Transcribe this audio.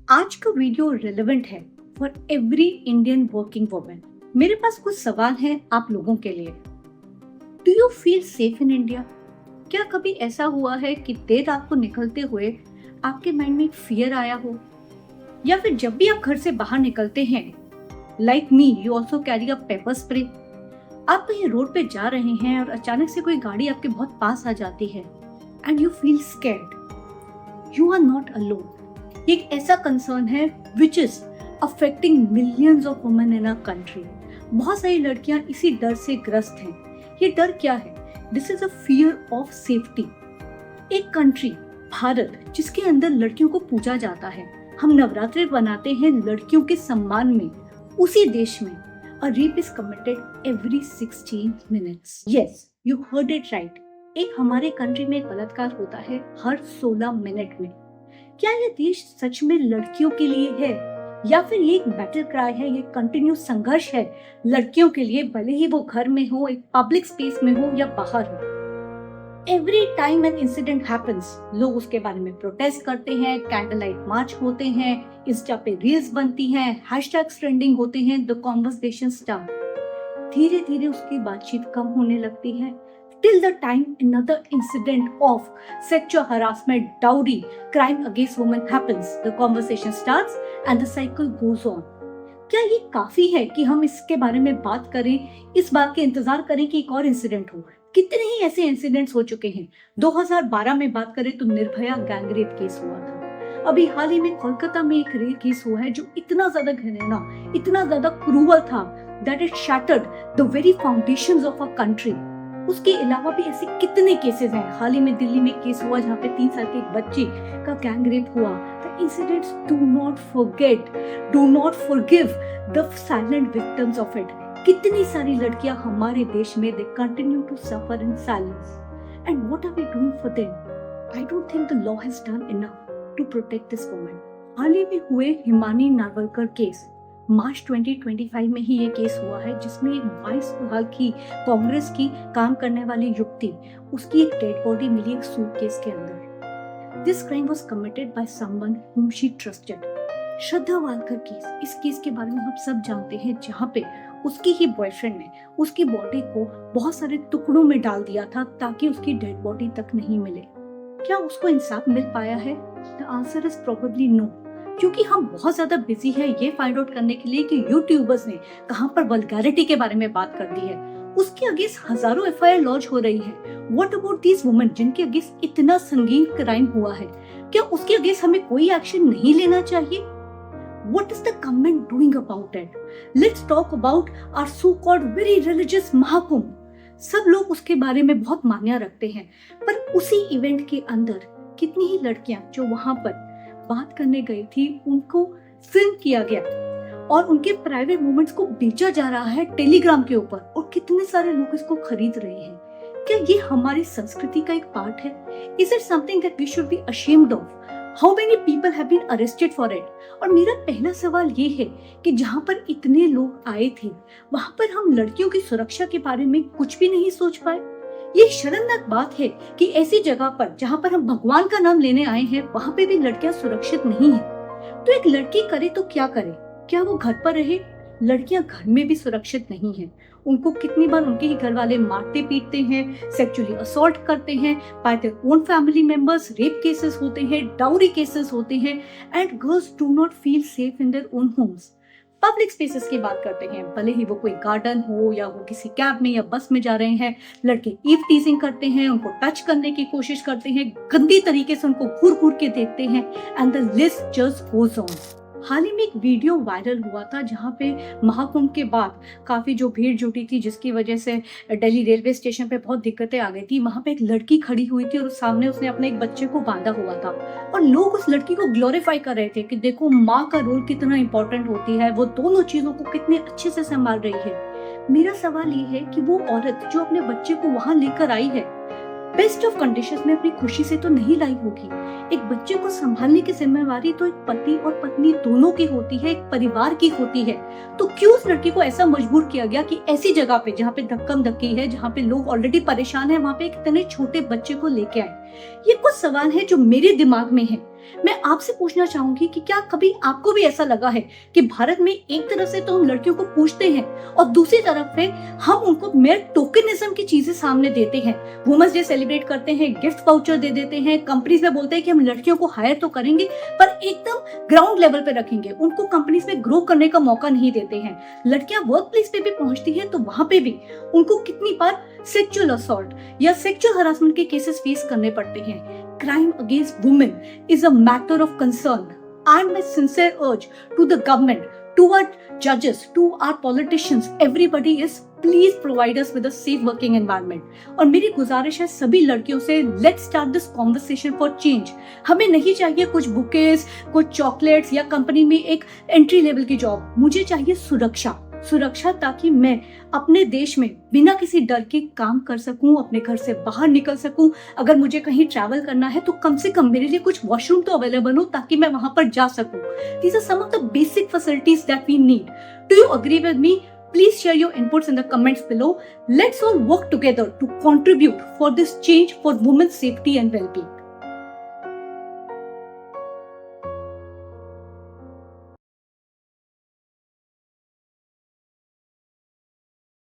आज का video relevant है for every Indian working woman. मेरे पास कुछ सवाल हैं आप लोगों के लिए। Do you feel safe in India? क्या कभी ऐसा हुआ है कि देर रात को निकलते हुए आपके माइंड में एक फियर आया हो, या फिर जब भी आप घर से बाहर निकलते हैं, like me, you also carry a paper spray. आप कहीं रोड पे जा रहे हैं और अचानक से कोई गाड़ी आपके बहुत पास आ जाती है and you feel scared. You are not alone. एक ऐसा कंसर्न है which is affecting millions of women in our country. बहुत सारी लड़कियां इसी डर से ग्रस्त हैं। ये डर क्या है? This is a fear of safety. एक कंट्री भारत जिसके अंदर लड़कियों को पूजा जाता है, हम नवरात्रि बनाते हैं लड़कियों के सम्मान में, उसी देश में a rape is committed every 16 minutes. Yes, you heard it right. एक हमारे कंट्री में बलात्कार होता है हर 16 मिनट में। क्या ये देश सच में लड़कियों के लिए है, या फिर ये एक बैटल क्राई है, ये कंटिन्यूस संघर्ष है लड़कियों के लिए, भले ही वो घर में हो, एक पब्लिक स्पेस में हो या बाहर हो? Every time an incident happens, लोग उसके बारे में प्रोटेस्ट करते हैं, कैंडल लाइट मार्च होते हैं, इंस्टा पे रील्स बनती हैं, हैशटैग्स ट्रेंडिंग होते हैं, द कॉन्वर्सेशन स्टार्ट। धीरे धीरे उसकी बातचीत कम होने लगती है, till the time another incident of sexual harassment, dowry, crime against women happens, the conversation starts and the cycle goes on. क्या ये काफी है कि हम इसके बारे में बात करें, इस बात के इंतजार करें कि एक और इंसिडेंट हो? कितने ही ऐसे इंसिडेंट्स हो चुके हैं। 2012 में बात करें तो निर्भया गैंग रेप केस हुआ था। अभी हाल ही में कोलकाता में एक रेप केस हुआ है जो इतना ज्यादा घिनौना, इतना ज्यादा क्रूअल था that it shattered the very foundations of our country. उसके अलावा भी ऐसे कितने केसेस हैं। हाल ही में दिल्ली में केस हुआ जहाँ पे 3 साल के एक बच्चे का गैंग रेप हुआ। The incidents do not forget, do not forgive the silent victims of it. कितनी सारी लड़कियां हमारे देश में they continue to suffer in silence. And what are we doing for them? I don't think the law has done enough to protect this woman. हाल ही में हुए Himani नागवलकर case, मार्च 2025 में ही ये केस हुआ है, जिसमें एक 22 साल की कांग्रेस की काम करने वाली युवती, उसकी एक डेड बॉडी मिली एक सूटकेस के अंदर। This crime was committed by someone whom she trusted. Shraddha Walker case, इस केस के बारे में हम सब जानते हैं, जहाँ पे उसकी ही बॉयफ्रेंड ने उसकी बॉडी को बहुत सारे टुकड़ों में डाल दिया था ताकि उसकी डेड बॉडी तक नहीं मिले। क्या उसको इंसाफ मिल पाया है? The answer is probably no, क्योंकि हम बहुत ज्यादा बिजी है ये फाइंड आउट करने के लिए कि यूट्यूबर्स ने कहां पर वल्गैरिटी के बारे में बात कर दी है। उसके अगेंस्ट हजारों एफआईआर लॉन्च हो रही है। व्हाट अबाउट दीज वुमेन जिनके अगेंस्ट इतना संगीन क्राइम हुआ है? क्या उसके अगेंस्ट हमें कोई एक्शन नहीं लेना चाहिए? What is the government doing about it? Let's talk about our so-called very religious Mahakumbh. सब लोग उसके बारे में बहुत मान्यता रखते हैं, पर उसी इवेंट के अंदर कितनी ही लड़कियां जो वहां पर बात करने गई थी, उनको फिल्म किया गया और उनके प्राइवेट मोमेंट्स को बेचा जा रहा है टेलीग्राम के ऊपर, और कितने सारे लोग इसको खरीद रहे हैं। क्या ये हमारी संस्कृति का एक पार्ट है? Is it something that we should be ashamed of? How many people have been arrested for it? और मेरा पहला सवाल ये है कि जहाँ पर इतने लोग आए थे, वहाँ पर हम लड़कियों की सुरक्षा के बारे में कुछ भी नहीं सोच पाए। ये शर्मनाक बात है कि ऐसी जगह पर जहाँ पर हम भगवान का नाम लेने आए हैं, वहाँ पे भी लड़कियां सुरक्षित नहीं है। तो एक लड़की करे तो क्या करे? क्या वो घर पर रहे? लड़कियां घर में भी सुरक्षित नहीं है। उनको कितनी बार उनके ही घर वाले मारते पीटते हैं, सेक्सुअली असॉल्ट करते हैं, by their own family members, rape cases होते हैं, डाउरी केसेस होते हैं, and girls do not feel safe in their own homes. Public spaces की बात करते हैं, भले ही वो कोई गार्डन हो या वो किसी कैब में या बस में जा रहे हैं, लड़के ईव टीजिंग करते हैं, उनको टच करने की कोशिश करते हैं, गंदी तरीके से उनको घूर घूर के देखते हैं, and the list just goes on. हाल ही में एक वीडियो वायरल हुआ था जहाँ पे महाकुंभ के बाद काफी जो भीड़ जुटी थी, जिसकी वजह से दिल्ली रेलवे स्टेशन पे बहुत दिक्कतें आ गई थी। वहाँ पे एक लड़की खड़ी हुई थी और सामने उसने अपने एक बच्चे को बांधा हुआ था, और लोग उस लड़की को ग्लोरीफाई कर रहे थे कि देखो माँ का रोल कितना इंपॉर्टेंट होती है, वो दोनों चीजों को कितने अच्छे से संभाल रही है। मेरा सवाल ये है कि वो औरत जो अपने बच्चे को वहां लेकर आई है, बेस्ट ऑफ कंडीशंस में अपनी खुशी से तो नहीं लाई होगी। एक बच्चे को संभालने की जिम्मेवारी तो एक पति और पत्नी दोनों की होती है, एक परिवार की होती है। तो क्यों उस लड़की को ऐसा मजबूर किया गया कि ऐसी जगह पे जहाँ पे धक्कम धक्की है, जहाँ पे लोग ऑलरेडी परेशान है, वहाँ पे एक इतने छोटे बच्चे को लेके आए? ये कुछ सवाल है जो मेरे दिमाग में है। मैं आपसे पूछना चाहूंगी कि क्या कभी आपको भी ऐसा लगा है कि भारत में एक तरफ से तो हम लड़कियों को पूछते हैं और दूसरी तरफ पे हम उनको मेयर टोकनिज्म की चीजें सामने देते हैं। वुमेन्स डे सेलिब्रेट करते हैं, गिफ्ट वाउचर दे देते हैं, कंपनीज में बोलते हैं कि हम लड़कियों को हायर तो करेंगे पर एकदम ग्राउंड लेवल पे रखेंगे, उनको कंपनीज में ग्रो करने का मौका नहीं देते हैं। लड़कियां वर्क प्लेस पे भी पहुंचती है तो वहां पे भी उनको कितनी बार सेक्सुअल असॉल्ट या सेक्सुअल हरासमेंट के केसेस फेस करने पड़ते हैं। Crime against women is a matter of concern. And my sincere urge to the government, to our judges, to our politicians, everybody is please provide us with a safe working environment. और मेरी गुजारिश है सभी लड़कियों से, let's start this conversation for change. हमें नहीं चाहिए कुछ बुकेस, कुछ चॉकलेट्स या कंपनी में एक एंट्री लेवल की जॉब। मुझे चाहिए सुरक्षा ताकि मैं अपने देश में बिना किसी डर के काम कर सकूं, अपने घर से बाहर निकल सकूं। अगर मुझे कहीं ट्रैवल करना है तो कम से कम मेरे लिए कुछ वॉशरूम तो अवेलेबल हो ताकि मैं वहां पर जा सकूं। These are some of the basic facilities that we need. Do you agree with me? Please share your inputs in the comments below. Let's all work together to contribute for this change for women's safety and well-being.